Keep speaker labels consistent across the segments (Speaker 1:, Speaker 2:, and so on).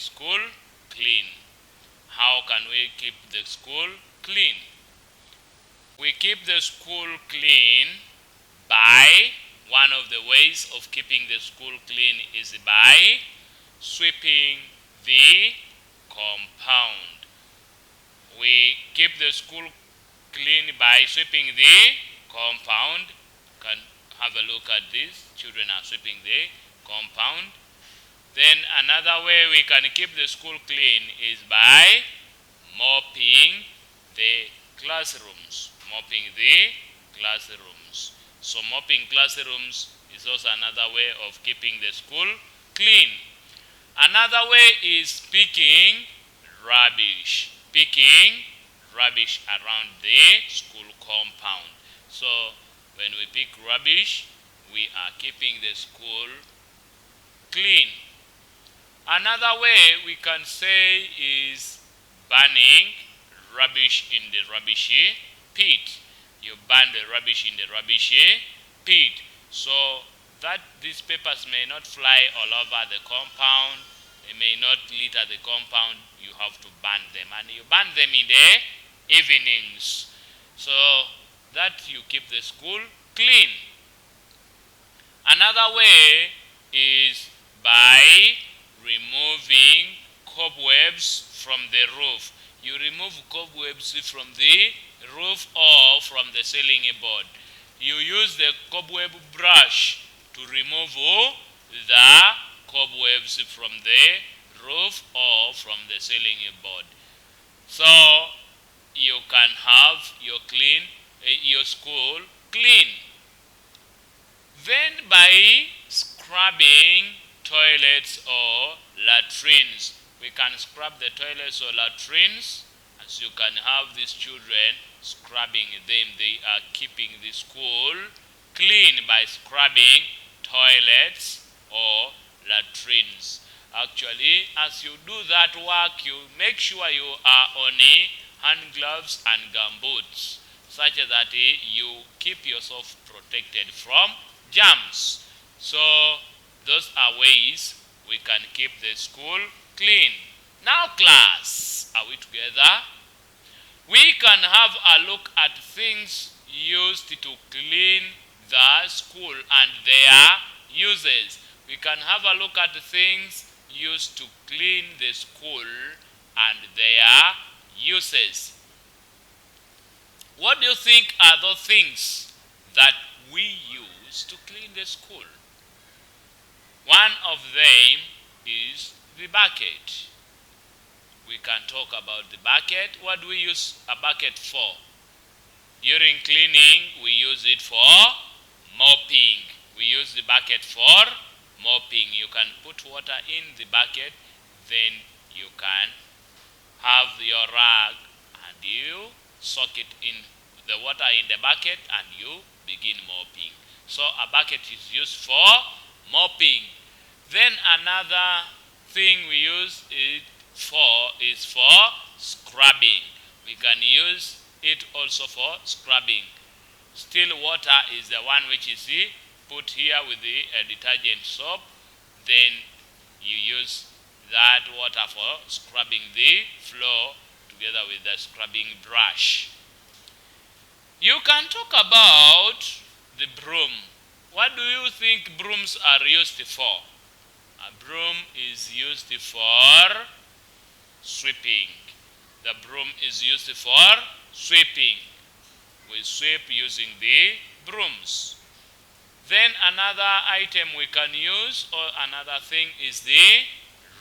Speaker 1: school clean. How can we keep the school clean? We keep the school clean by, one of the ways of keeping the school clean is by sweeping the compound. We keep the school clean by sweeping the compound. You can have a look at this. Children are sweeping the compound. Then another way we can keep the school clean is by mopping the classrooms. Mopping the classrooms. So mopping classrooms is also another way of keeping the school clean. Another way is picking rubbish. Picking rubbish around the school compound. So when we pick rubbish, we are keeping the school clean. Another way we can say is burning rubbish in the rubbish pit. You burn the rubbish in the rubbish pit, so that these papers may not fly all over the compound, they may not litter the compound. You have to burn them, and you burn them in the evenings, so that you keep the school clean. Another way is by removing cobwebs from the roof. You remove cobwebs from the roof or from the ceiling board. You use the cobweb brush to remove the cobwebs from the roof or from the ceiling board. So you can have your school clean. Then by scrubbing toilets or latrines. We can scrub the toilets or latrines, as you can have these children scrubbing them. They are keeping the school clean by scrubbing toilets or latrines. Actually, as you do that work, you make sure you are on hand gloves and gumboots, such that you keep yourself protected from germs. So those are ways we can keep the school clean. Now class, are we together? We can have a look at things used to clean the school and their uses. We can have a look at things used to clean the school and their uses. What do you think are the things that we use to clean the school? One of them is the bucket. We can talk about the bucket. What do we use a bucket for? During cleaning, we use it for mopping. We use the bucket for mopping. You can put water in the bucket, then you can have your rag and you soak it in the water in the bucket and you begin mopping. So a bucket is used for mopping. Then another thing we use it for is for scrubbing. We can use it also for scrubbing. Still water is the one which is put here with the detergent soap. Then you use that water for scrubbing the floor together with the scrubbing brush. You can talk about the broom. What do you think brooms are used for? A broom is used for sweeping. The broom is used for sweeping. We sweep using the brooms. Then another item we can use, or another thing, is the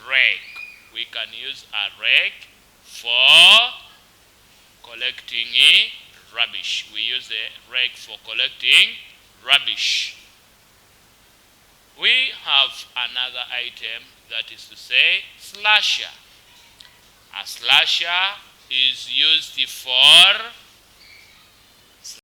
Speaker 1: rake. We can use a rake for collecting rubbish. We use the rake for collecting rubbish. We have another item, that is to say, slasher. A slasher is used for